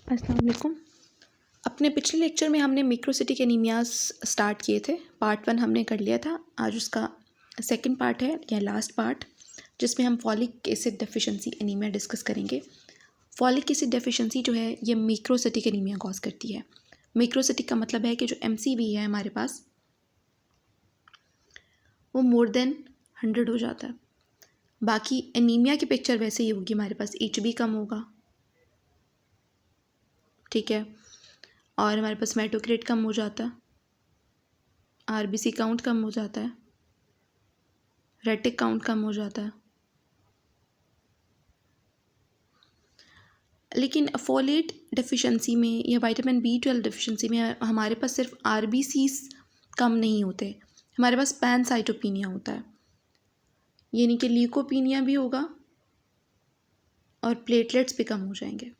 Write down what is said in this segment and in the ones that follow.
अस्सलाम वालेकुम। अपने पिछले लेक्चर में हमने मैक्रोसिटिक एनीमियाज स्टार्ट किए थे। पार्ट 1 हमने कर लिया था। आज उसका सेकंड पार्ट है या लास्ट पार्ट, जिसमें हम folic acid deficiency anaemia discuss करेंगे। फॉलिक एसिड डेफिशिएंसी जो है ये मैक्रोसिटिक एनीमिया कॉज करती है। मैक्रोसिटिक का मतलब है कि जो MCV है हमारे पास वो मोर देन 100 हो जाता है। बाकी एनीमिया की पिक्चर वैसे ही होगी, हमारे पास HB कम होगा, ठीक है, और हमारे पास हेमाटोक्रिट कम हो जाता है, RBC काउंट कम हो जाता है, रेटिक काउंट कम हो जाता है। लेकिन फोलेट डेफिशिएंसी में या विटामिन B12 डेफिशिएंसी में हमारे पास सिर्फ RBCs कम नहीं होते, हमारे पास पैनसाइटोपिनिया होता है, यानी कि ल्यूकोपीनिया भी होगा और प्लेटलेट्स भी कम हो जाएंगे।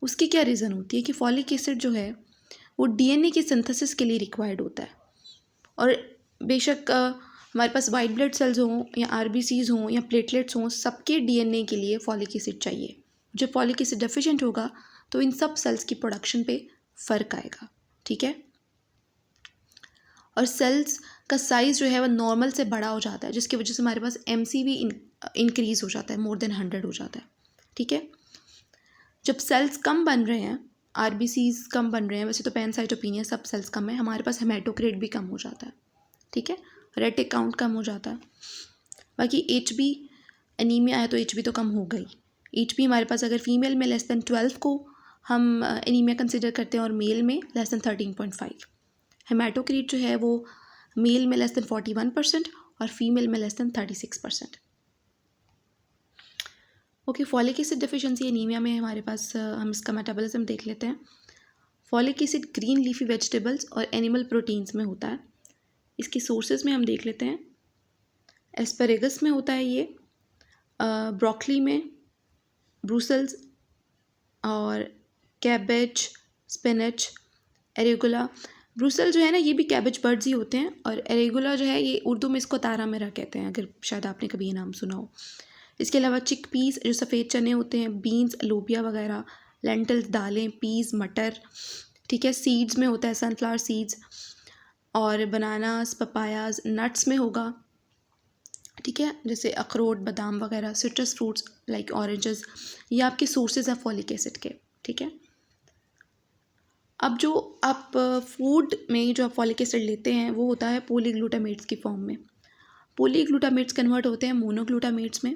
उसकी क्या रीज़न होती है कि फॉलिक एसिड जो है वो DNA की सिंथेसिस के लिए रिक्वायर्ड होता है। और बेशक हमारे पास वाइट ब्लड सेल्स हों या RBCs हों या प्लेटलेट्स हों, सबके DNA के लिए फॉलिक एसिड चाहिए। जब फॉलिक एसिड डेफिशिएंट होगा तो इन सब सेल्स की प्रोडक्शन पे फ़र्क आएगा, ठीक है। और सेल्स का साइज़ जो है वह नॉर्मल से बड़ा हो जाता है, जिसकी वजह से हमारे पास MCV इंक्रीज़ हो जाता है, मोर देन 100 हो जाता है, ठीक है। जब सेल्स कम बन रहे हैं, RBCs कम बन रहे हैं, वैसे तो पैनसाइटोपिनिया सब सेल्स कम है, हमारे पास हेमाटोक्रिट भी कम हो जाता है, ठीक है, रेटिक काउंट कम हो जाता है। बाकी HB एनीमिया है तो HB तो कम हो गई। HB हमारे पास अगर फीमेल में लेस दैन 12 को हम एनीमिया कंसिडर करते हैं और मेल में लेस दैन 13.5। हेमाटोक्रिट जो है वो मेल में लेस दैन 41% और फीमेल में less than 36%। Okay, folic acid deficiency anaemia में हमारे पास हम इसका मेटाबॉलिज्म देख लेते हैं। Folic acid green leafy vegetables और एनिमल प्रोटीन्स में होता है। इसकी सोर्सेज में हम देख लेते हैं। एस्परेगस में होता है ये, ब्रोकली में, ब्रूसल्स और कैबेज, स्पिनच, एरेगुला। ब्रूसल जो है ना ये भी कैबेज बर्ड्स ही होते हैं, और एरेगुला जो है ये उर्दू में इसको तारा मेरा कहते हैं, अगर शायद आपने कभी ये नाम सुना हो। इसके अलावा चिक पीस जो सफ़ेद चने होते हैं, बीन्स, लोबिया वगैरह, लेंटल्स, दालें, पीस, मटर, ठीक है। सीड्स में होता है सनफ्लावर सीड्स, और बनानास, पपायाज, नट्स में होगा, ठीक है, जैसे अखरोट, बादाम वगैरह। सिट्रस फ्रूट्स लाइक ऑरेंजेस, ये आपके सोर्सेज हैं फॉलिक एसिड के, ठीक है। अब जो आप फूड में जो आप फॉलिक एसिड लेते हैं वो होता है पॉलीग्लूटामेट्स की फॉर्म में। पॉलीग्लूटामेट्स कन्वर्ट होते हैं मोनोग्लूटामेट्स में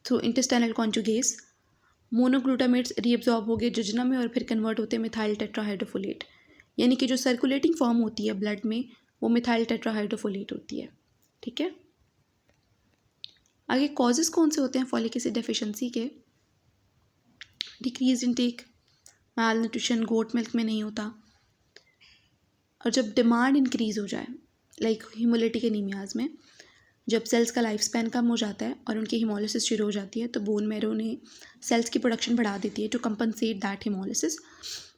थ्रू इंटेस्टाइनल कॉन्जुगेस। मोनोग्लूटामेट्स रीअब्जॉर्ब हो गए जजना में और फिर कन्वर्ट होते हैं मिथाइल टेट्राहाइड्रोफोलेट, यानी कि जो सर्कुलेटिंग फॉर्म होती है ब्लड में वो मिथाइल टेट्राहाइड्रोफोलेट होती है, ठीक है। आगे कॉजेज़ कौन से होते हैं फॉलिक एसिड डेफिशिएंसी के? डिक्रीज इनटेक, माल न्यूट्रिशन, गोट मिल्क में नहीं होता, और जब डिमांड इंक्रीज़ हो जाए लाइक हीमोलिटिक एनीमियाज में, जब सेल्स का लाइफ स्पैन कम हो जाता है और उनकी हीमोलिसिस शुरू हो जाती है तो बोन मैरो ने सेल्स की प्रोडक्शन बढ़ा देती है टू कंपनसेट दैट हीमोलिसिस।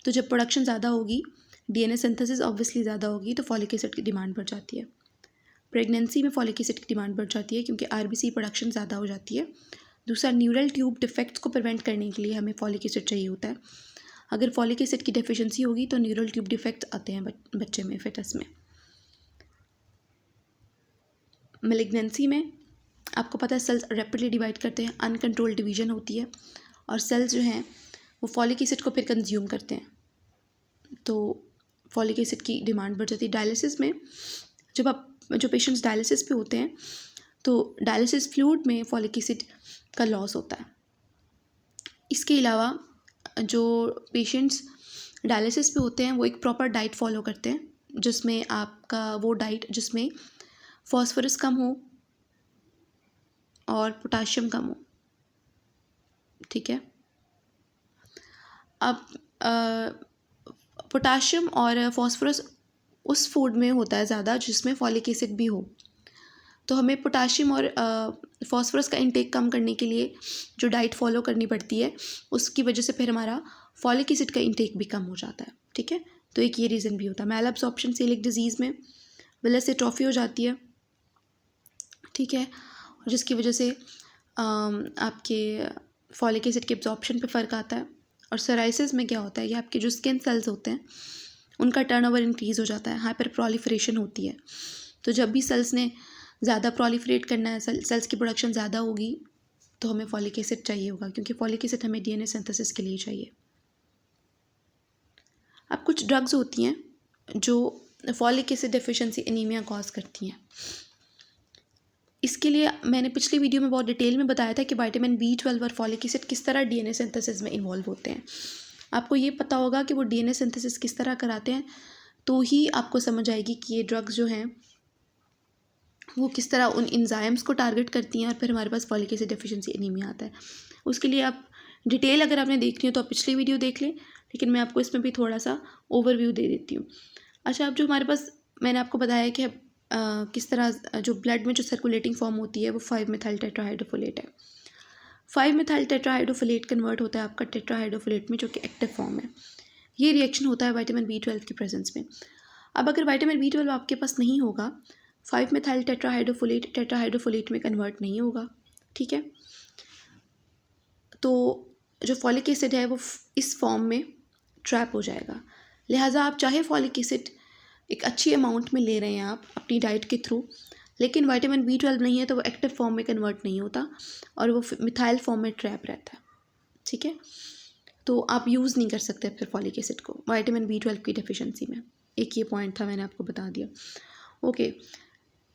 तो जब प्रोडक्शन ज़्यादा होगी, DNA सिंथेसिस ऑब्वियसली ज़्यादा होगी, तो फॉलिक एसिड की डिमांड बढ़ जाती है। प्रेगनेंसी में फॉलिक एसिड की डिमांड बढ़ जाती है क्योंकि RBC प्रोडक्शन ज़्यादा हो जाती है। दूसरा, न्यूरल ट्यूब डिफेक्ट्स को प्रिवेंट करने के लिए हमें फॉलिक एसिड चाहिए होता है। अगर फॉलिक एसिड की डेफिशिएंसी होगी तो न्यूरल ट्यूब डिफेक्ट्स आते हैं बच्चे में, फिटस में। मैलिग्नेंसी में आपको पता है सेल्स रैपिडली डिवाइड करते हैं, अनकंट्रोल्ड डिवीजन होती है, और सेल्स जो हैं वो फॉलिक एसिड को फिर कंज्यूम करते हैं, तो फॉलिक एसिड की डिमांड बढ़ जाती है। डायलिसिस में जो पेशेंट्स डायलिसिस पे होते हैं तो डायलिसिस फ्लूइड में फॉलिक एसिड का लॉस होता है। इसके अलावा जो पेशेंट्स डायलिसिस पे होते हैं वो एक प्रॉपर डाइट फॉलो करते हैं, जिसमें आपका वो डाइट जिसमें फॉस्फोरस कम हो और पोटाशियम कम हो, ठीक है। अब पोटाशियम और फॉस्फोरस उस फूड में होता है ज़्यादा जिसमें फॉलिक एसिड भी हो, तो हमें पोटाशियम और फॉस्फोरस का इंटेक कम करने के लिए जो डाइट फॉलो करनी पड़ती है, उसकी वजह से फिर हमारा फॉलिक एसिड का इंटेक भी कम हो जाता है, ठीक है। तो एक ये रीज़न भी होता है। मैल एब्जॉर्प्शन सेलिक डिजीज़ में विलस एट्रोफी हो जाती है, ठीक है, और जिसकी वजह से आपके फॉलिक एसिड के एब्जॉर्प्शन पे फ़र्क आता है, और सोराइसिस में क्या होता है, ये आपके जो स्किन सेल्स होते हैं उनका टर्नओवर इंक्रीज़ हो जाता है, हाइपर प्रोलिफरेशन होती है। तो जब भी सेल्स ने ज़्यादा प्रोलिफरेट करना है, सेल्स की प्रोडक्शन ज़्यादा होगी, तो हमें फॉलिक एसिड चाहिए होगा, क्योंकि फॉलिक एसिड हमें डीएनए सिंथेसिस के लिए चाहिए। अब कुछ ड्रग्स होती हैं जो folic acid deficiency anaemia cause करती हैं। इसके लिए मैंने पिछली वीडियो में बहुत डिटेल में बताया था कि विटामिन B12 और फॉलिक एसिड किस तरह डीएनए सिंथेसिस में इन्वॉल्व होते हैं। आपको ये पता होगा कि वो डीएनए सिंथेसिस किस तरह कराते हैं, तो ही आपको समझ आएगी कि ये ड्रग्स जो हैं वो किस तरह उन एंजाइम्स को टारगेट करती हैं और फिर हमारे पास फॉलिक एसिड डेफिशिएंसी एनीमिया आता है। उसके लिए आप डिटेल अगर आपने देखनी हो तो आप पिछली वीडियो देख लें, लेकिन मैं आपको इसमें भी थोड़ा सा ओवरव्यू दे देती हूँ। अच्छा, अब जो हमारे पास मैंने आपको बताया कि किस तरह जो ब्लड में जो सर्कुलेटिंग फॉर्म होती है वो 5-मेथाइल टेट्राहाइड्रोफोलेट है। 5-मेथाइल टेट्राहाइड्रोफोलेट कन्वर्ट होता है आपका टेट्राहाइड्रोफोलेट में, जो कि एक्टिव फॉर्म है। ये रिएक्शन होता है विटामिन B12 की प्रेजेंस में। अब अगर विटामिन B12 आपके पास नहीं होगा, 5-मेथाइल टेट्राहाइड्रोफोलेट में कन्वर्ट नहीं होगा, ठीक है। तो जो फॉलिक एसिड है वो इस फॉर्म में ट्रैप हो जाएगा। लिहाजा आप चाहे फॉलिक एसिड एक अच्छी अमाउंट में ले रहे हैं आप अपनी डाइट के थ्रू, लेकिन विटामिन B12 नहीं है तो वो एक्टिव फॉर्म में कन्वर्ट नहीं होता और वो मिथाइल फॉर्म में ट्रैप रहता है, ठीक है। तो आप यूज़ नहीं कर सकते फिर फॉलिक एसिड को विटामिन B12 की डेफिशिएंसी में। एक ये पॉइंट था, मैंने आपको बता दिया। ओके,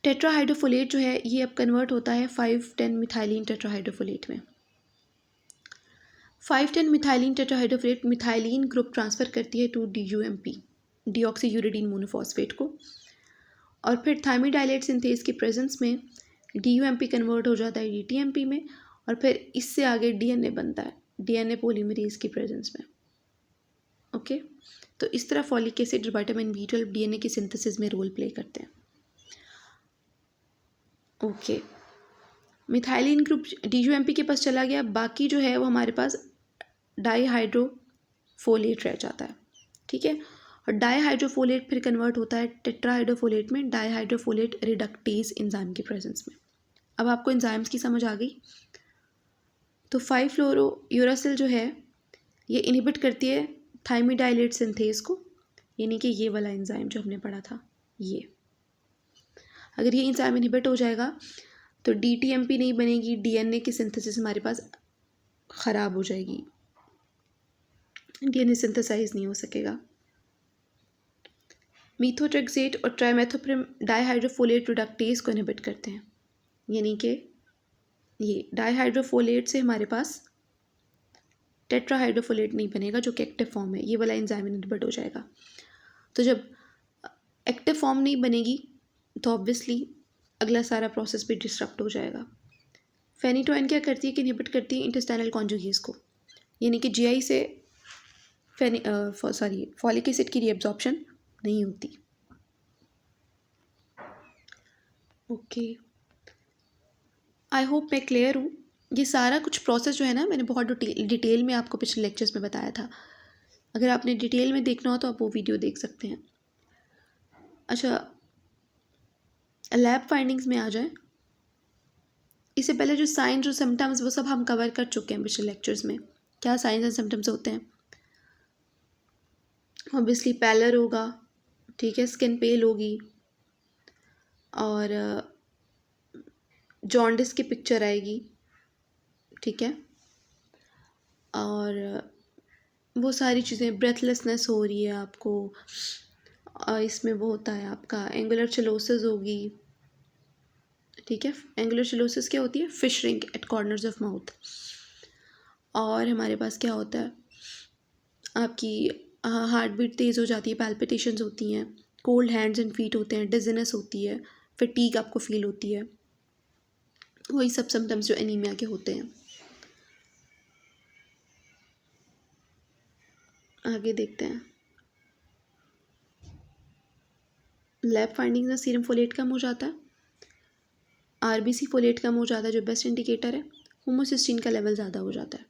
टेट्राहाइड्रोफोलेट जो है ये अब कन्वर्ट होता है 5-10 मिथाइलिन टेट्राहाइड्रोफोलेट में। 5-10 methylene tetrahydrofolate methylene group transfer करती है टू DUMP, डीऑक्सीयूरिडीन मोनोफॉस्फेट को, और फिर थायमिडाइलेट सिंथेज की प्रेजेंस में DUMP कन्वर्ट हो जाता है DTMP में, और फिर इससे आगे DNA बनता है DNA पॉलीमरेज की प्रेजेंस में। ओके, तो इस तरह फॉलिक एसिड और विटामिन B12 DNA की सिंथेसिस में रोल प्ले करते हैं। ओके, मिथाइलिन ग्रुप DUMP के पास चला गया, बाकी जो है वो हमारे पास डाईहाइड्रोफोलेट रह जाता है, ठीक है। और डाईहाइड्रोफोलेट फिर कन्वर्ट होता है टेट्राहाइड्रोफोलेट में डाईहाइड्रोफोलेट रिडक्टेज एंजाइम की प्रेजेंस में। अब आपको एंजाइम्स की समझ आ गई। तो 5-फ्लोरोयूरासिल जो है ये इनहिबिट करती है थायमिडाइलेट सिंथेज को, यानी कि ये वाला एंजाइम जो हमने पढ़ा था ये। अगर ये एंजाइम इनहिबिट हो जाएगा तो DTMP नहीं बनेगी, DNA की सिंथेसिस हमारे पास ख़राब हो जाएगी, DNA सिंथेसाइज नहीं हो सकेगा। मीथोट्रेक्सेट और ट्राइमेथोप्रिम डाईहाइड्रोफोलेट रिडक्टेज को इनहिबिट करते हैं, यानी कि ये डाईहाइड्रोफोलेट से हमारे पास टेट्राहाइड्रोफोलेट नहीं बनेगा जो कि एक्टिव फॉर्म है, ये वाला एंजाइम इनहिबिट हो जाएगा। तो जब एक्टिव फॉर्म नहीं बनेगी तो ऑब्वियसली अगला सारा प्रोसेस भी डिस्टर्ब हो जाएगा। फेनिटोइन क्या करती है कि इनहिबिट करती है इंटेस्टाइनल कॉन्जुगेज को, यानी कि GI से फॉलिक एसिड की रीअब्जॉर्प्शन नहीं होती। ओके, आई होप मैं क्लियर हूँ। ये सारा कुछ प्रोसेस जो है ना, मैंने बहुत डिटेल में आपको पिछले लेक्चर्स में बताया था। अगर आपने डिटेल में देखना हो तो आप वो वीडियो देख सकते हैं। अच्छा, लैब फाइंडिंग्स में आ जाए, इससे पहले जो साइंस और सिम्टम्स वो सब हम कवर कर चुके हैं पिछले लेक्चर्स में। क्या साइंस एंड सिम्टम्स होते हैं? ऑब्वियसली पैलर होगा, ठीक है, स्किन पेल होगी, और जॉन्डिस की पिक्चर आएगी, ठीक है, और वो सारी चीज़ें, ब्रेथलेसनेस हो रही है आपको, इसमें वो होता है आपका एंगुलर चलोसिस होगी, ठीक है। एंगुलर चलोसिस क्या होती है? फिशरिंग एट कॉर्नर्स ऑफ माउथ। और हमारे पास क्या होता है, आपकी हार्ट बीट तेज़ हो जाती है, पैल्पिटेशंस होती हैं, कोल्ड हैंड्स एंड फीट होते हैं, डिजीनेस होती है, फटीग आपको फील होती है, वही सब सिम्टम्स जो एनीमिया के होते हैं। आगे देखते हैं। लैब फाइंडिंग्स में सीरम फोलेट कम हो जाता है, RBC फोलेट कम हो जाता है जो बेस्ट इंडिकेटर है, होमोसिस्टीन का लेवल ज़्यादा हो जाता है।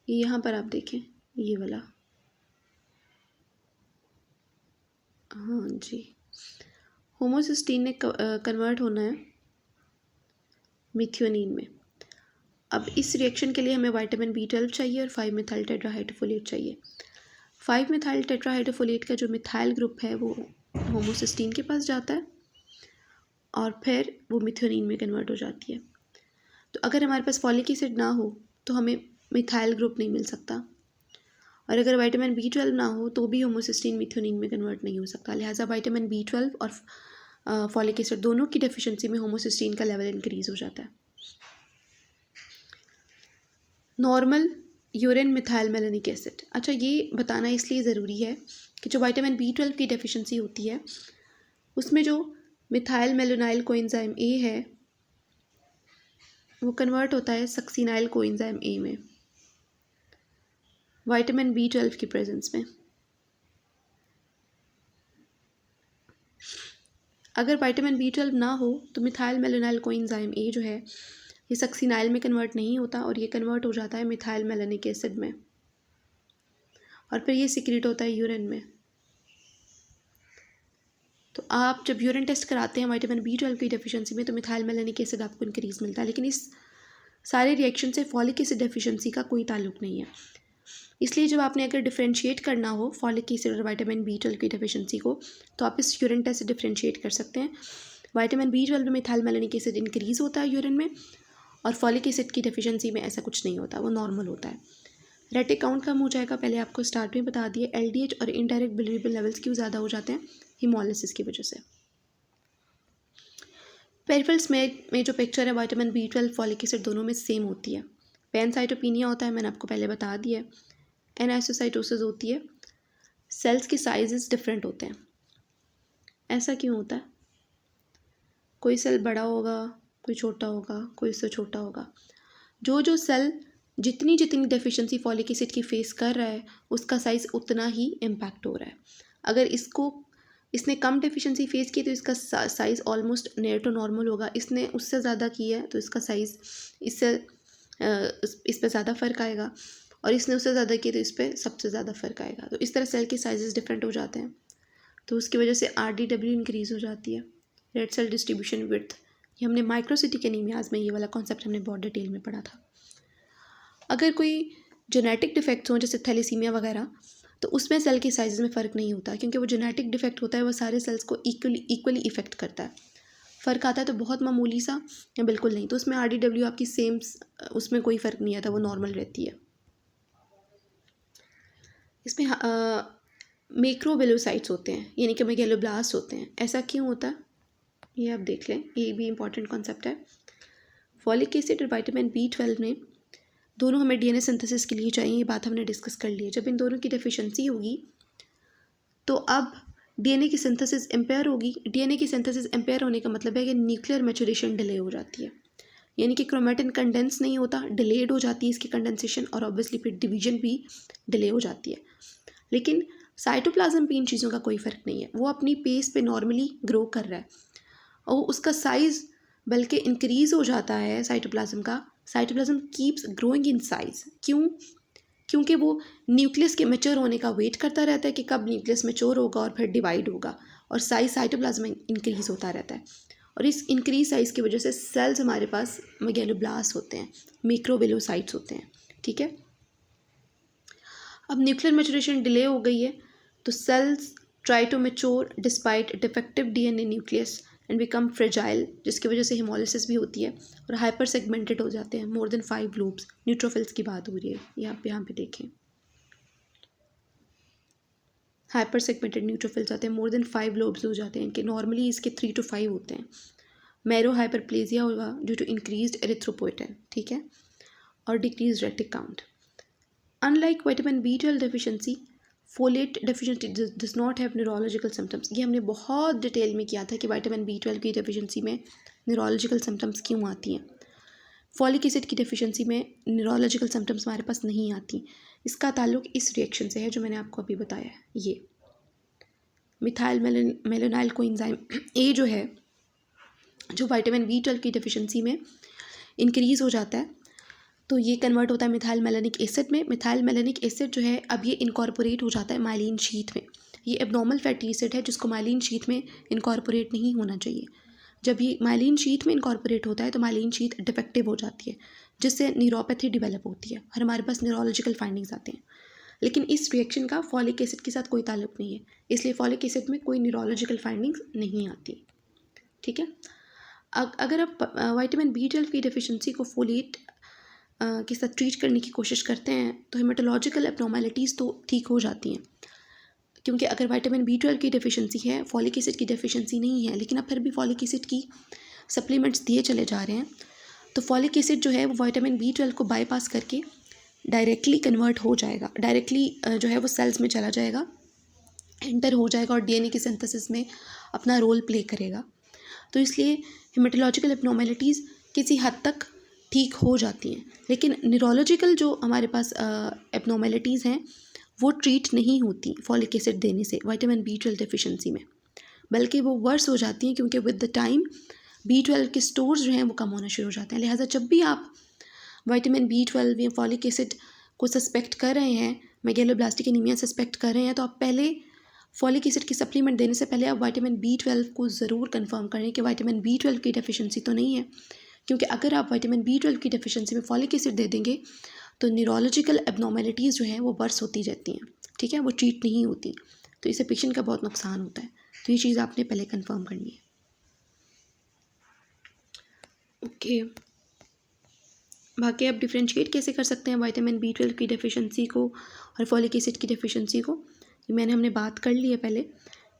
ये यहाँ पर आप देखें, ये वाला, हाँ जी, होमोसिस्टीन ने कन्वर्ट होना है मिथियोनिन में। अब इस रिएक्शन के लिए हमें विटामिन B12 चाहिए और 5-methyl टेट्राहाइड्रोफोलेट चाहिए। 5-methyl टेट्राहाइड्रोफोलेट का जो मिथाइल ग्रुप है वो होमोसिस्टीन के पास जाता है और फिर वो मिथ्योनिन में कन्वर्ट हो जाती है। तो अगर हमारे पास फॉलिक एसिड ना हो तो हमें मिथाइल ग्रुप नहीं मिल सकता, और अगर विटामिन B12 ना हो तो भी होमोसिस्टीन मिथ्योनिन में कन्वर्ट नहीं हो सकता। लिहाजा विटामिन B12 और फॉलिक एसिड दोनों की डेफिशिएंसी में होमोसिस्टीन का लेवल इंक्रीज हो जाता है। Normal urine methyl malonic acid. अच्छा, ये बताना इसलिए ज़रूरी है कि जो विटामिन B12 की डेफिशिएंसी होती है उसमें जो मिथाइल मेलोनाइल कोएंजाइम A है वो कन्वर्ट होता है सक्सिनाइल कोएंजाइम A में विटामिन B12 की प्रेजेंस में। अगर विटामिन B12 ना हो तो मिथाइल मेलोनाइल कोएंजाइम A जो है ये सक्सिनाइल में कन्वर्ट नहीं होता और ये कन्वर्ट हो जाता है मिथाइल मेलेनिक एसिड में, और फिर ये सिक्रीट होता है यूरिन में। तो आप जब यूरिन टेस्ट कराते हैं विटामिन B12 की डेफिशिएंसी में तो मिथाइल मेलेनिक एसिड आपको इंक्रीज मिलता है, लेकिन इस सारे रिएक्शन से फॉलिक एसिड डेफिशिएंसी का कोई ताल्लुक नहीं है। इसलिए जब आपने अगर डिफरेंशिएट करना हो फॉलिक एसिड और विटामिन B12 की डेफिशिएंसी को तो आप इस यूरिन टेस्ट से डिफरेंशिएट कर सकते हैं। विटामिन B12 में मिथाइल मेलेनिक एसिड इंक्रीज़ होता है यूरिन में, और फॉलिक एसिड की डेफिशिएंसी में ऐसा कुछ नहीं होता, वो नॉर्मल होता है। रेटिक काउंट कम हो जाएगा, पहले आपको स्टार्ट में बता दिए। LDH और इनडायरेक्ट बिलीरुबिन लेवल्स क्यों ज़्यादा हो जाते हैं? हीमोलिसिस की वजह से। पेरिफेरल्स में जो पिक्चर है विटामिन B12 फॉलिक एसिड दोनों में सेम होती है। पैनसाइटोपिनिया होता है, मैंने आपको पहले बता दिया है। एनाइसोसाइटोसिस होती है, सेल्स के साइजेस डिफरेंट होते हैं। ऐसा क्यों होता है? कोई सेल बड़ा होगा, कोई छोटा होगा, कोई उससे छोटा होगा। जो सेल जितनी डेफिशिएंसी फॉलिक एसिड की फेस कर रहा है उसका साइज़ उतना ही इम्पैक्ट हो रहा है। अगर इसने कम डेफिशिएंसी फेस की तो इसका size almost near to normal होगा। इसने उससे ज़्यादा किया है तो इसका साइज़ इस पर ज़्यादा फ़र्क आएगा, और इसने उससे ज़्यादा किया तो इस पर सबसे ज़्यादा फ़र्क आएगा। तो इस तरह सेल के साइजेस डिफरेंट हो जाते हैं, तो उसकी वजह से RDW इंक्रीज़ हो जाती है, रेड सेल डिस्ट्रीब्यूशन विड्थ। ये हमने माइक्रोसिटिक एनीमियाज में ये वाला कॉन्सेप्ट हमने बहुत डिटेल में पढ़ा था। अगर कोई जेनेटिक डिफेक्ट्स हों जैसे थैलेसीमिया वगैरह तो उसमें सेल के साइज़ में फ़र्क नहीं होता, क्योंकि वो जेनेटिक डिफेक्ट होता है, वो सारे सेल्स को इक्वली इफ़ेक्ट करता है। फ़र्क आता है तो बहुत मामूली सा या बिल्कुल नहीं, तो उसमें RDW आपकी सेम, उसमें कोई फ़र्क नहीं आता, वो नॉर्मल रहती है। इसमें मैक्रोवेलोसाइट्स होते हैं, यानी कि मेगैलोब्लास्ट होते हैं। ऐसा क्यों होता है ये आप देख लें, ये भी इंपॉर्टेंट कॉन्सेप्ट है। फॉलिक एसिड और विटामिन B12 में दोनों हमें DNA सिंथेसिस के लिए चाहिए, ये बात हमने डिस्कस कर ली है। जब इन दोनों की डेफिशिएंसी होगी तो अब DNA की सिंथेसिस इम्पेयर होगी। DNA की सिंथेसिस इम्पेयर होने का मतलब है कि न्यूक्लियर मैच्योरेशन डिले हो जाती है, यानी कि क्रोमेटिन कंडेंस नहीं होता, डिलेड हो जाती है इसकी कंडेंसेशन, और ऑब्वियसली फिर डिवीजन भी डिले हो जाती है। लेकिन साइटोप्लाज्म पे इन चीज़ों का कोई फ़र्क नहीं है, वो अपनी पेस पे नॉर्मली ग्रो कर रहा है और उसका साइज़ बल्कि इंक्रीज़ हो जाता है। Cytoplasm keeps growing in size. क्योंकि वो न्यूक्लियस के मैच्योर होने का वेट करता रहता है कि कब न्यूक्लियस मैच्योर होगा और फिर डिवाइड होगा, और साइज़ साइटोप्लाज्म में इंक्रीज़ होता रहता है। और इस इंक्रीज साइज़ की वजह से सेल्स हमारे पास मेगैलोब्लास्ट होते हैं, मैक्रोवेलोसाइट्स होते हैं। ठीक है, अब न्यूक्लियर मैच्योरेशन डिले हो गई है तो cells try to mature despite defective DNA nucleus and become fragile, जिसकी वजह से हेमोलिसिस भी होती है और हाइपर सेगमेंटेड हो जाते हैं। मोर देन 5 लूप्स, न्यूट्रोफिल्स की बात हो रही है, यहाँ पे देखें, हाइपर सेगमेंटेड न्यूट्रोफिल्स आते हैं, मोर देन 5 लोब्स हो जाते हैं, कि नॉर्मली इसके 3 to 5 होते हैं। मैरो हाइपरप्लेजिया होगा ड्यू टू इंक्रीज्ड एरिथ्रोपोएटिन, ठीक है, और decrease retic count. Unlike vitamin B12 deficiency, folate deficiency does not have neurological symptoms. ये हमने बहुत डिटेल में किया था कि विटामिन B12 की डेफिशिएंसी में न्यूरोलॉजिकल सिम्टम्स क्यों आती हैं। फॉलिक एसिड की डेफिशिएंसी में न्यूरोलॉजिकल सिम्टम्स हमारे पास नहीं आती। इसका ताल्लुक इस रिएक्शन से है जो मैंने आपको अभी बताया है। ये मिथाइल मेलोनाइल कोएंजाइम A जो है, जो विटामिन B12 की डेफिशिएंसी में इंक्रीज़ हो जाता है, तो ये कन्वर्ट होता है मिथाइल मेलेनिक एसिड में। मिथाइल मेलेनिक एसिड जो है अब ये इनकॉर्पोरेट हो जाता है माइलिन शीथ में। ये एबनॉर्मल फैटी एसिड है जिसको माइलिन शीथ में इनकॉर्पोरेट नहीं होना चाहिए। जब ये माइलिन शीथ में इनकॉर्पोरेट होता है तो माइलिन शीथ डिफेक्टिव हो जाती है, जिससे न्यूरोपैथी डेवलप होती है और हमारे पास न्यूरोलॉजिकल फाइंडिंग्स आते हैं। लेकिन इस रिएक्शन का फॉलिक एसिड के साथ कोई ताल्लुक नहीं है, इसलिए फॉलिक एसिड में कोई न्यूरोलॉजिकल फाइंडिंग्स नहीं आती। ठीक है। अगर आप विटामिन B12 की डेफिशिएंसी को फोलेट के साथ ट्रीट करने की कोशिश करते हैं तो हेमेटोलॉजिकल एब्नॉर्मलिटीज़ तो ठीक हो जाती हैं, क्योंकि अगर विटामिन B12 की डेफिशिएंसी है, फॉलिक एसिड की डेफिशिएंसी नहीं है, लेकिन आप फिर भी फॉलिक एसिड की सप्लीमेंट्स दिए चले जा रहे हैं, तो फॉलिक एसिड जो है वो विटामिन B12 को बाईपास करके डायरेक्टली कन्वर्ट हो जाएगा, डायरेक्टली जो है वो सेल्स में चला जाएगा, एंटर हो जाएगा और DNA की सिंथेसिस में अपना रोल प्ले करेगा। तो इसलिए हेमेटोलॉजिकल एब्नॉर्मलिटीज़ किसी हद तक ठीक हो जाती हैं, लेकिन न्यूरोलॉजिकल जो हमारे पास एब्नॉर्मलिटीज़ हैं वो ट्रीट नहीं होती फॉलिक एसिड देने से विटामिन B12 डेफिशिएंसी में, बल्कि वो वर्स हो जाती हैं, क्योंकि विद द टाइम B12 के स्टोर्स जो हैं वो कम होना शुरू हो जाते हैं। लिहाजा जब भी आप विटामिन B12 या फॉलिक एसिड को सस्पेक्ट कर रहे हैं, मेगैलोब्लास्टिक एनीमिया सस्पेक्ट कर रहे हैं, तो आप पहले फॉलिक एसिड की सप्लीमेंट देने से पहले आप विटामिन B12 को ज़रूर कंफर्म करें कि विटामिन B12 की डेफिशिएंसी तो नहीं है, क्योंकि अगर आप विटामिन B12 की डेफिशिएंसी में फॉलिक एसिड दे देंगे तो न्यूरोलॉजिकल एब्नॉर्मलिटीज़ जो हैं वो वर्स होती जाती हैं। ठीक है, वो ट्रीट नहीं होती, तो इससे पेशेंट का बहुत नुकसान होता है। तो ये चीज़ आपने पहले कंफर्म करनी है। ओके, बाकी आप डिफ्रेंशिएट कैसे कर सकते हैं विटामिन B12 की डेफिशिएंसी को और फॉलिक एसिड की डेफिशिएंसी को, हमने बात कर ली है पहले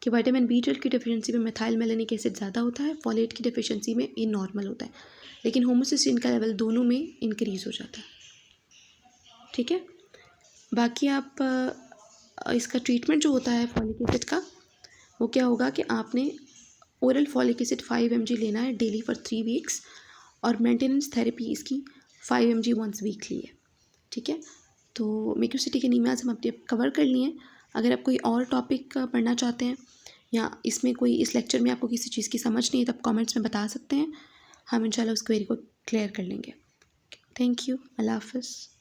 कि विटामिन B12 की डेफिशिएंसी में मेथाइल मेलेनिक एसिड ज़्यादा होता है, फॉलेट की डेफिशिएंसी में ये नॉर्मल होता है, लेकिन होमोसिस्टीन का लेवल दोनों में इंक्रीज़ हो जाता है। ठीक है, बाकी आप इसका ट्रीटमेंट जो होता है फॉलिक एसिड का, वो क्या होगा कि आपने ओरल फॉलिक एसिड 5 mg लेना है डेली फॉर 3 वीक्स, और मेंटेनेंस थेरेपी इसकी 5 mg वंस वीकली है। ठीक है, तो मैक्रोसिटिक एनीमियाज हम अपने कवर कर लिए हैं। अगर आप कोई और टॉपिक पढ़ना चाहते हैं या इसमें कोई इस लेक्चर में आपको किसी चीज़ की समझ नहीं है तो आप कमेंट्स में बता सकते हैं, हम इंशाल्लाह उस क्वेरी को क्लियर कर लेंगे। थैंक यू, अल्लाह हाफ़िज़।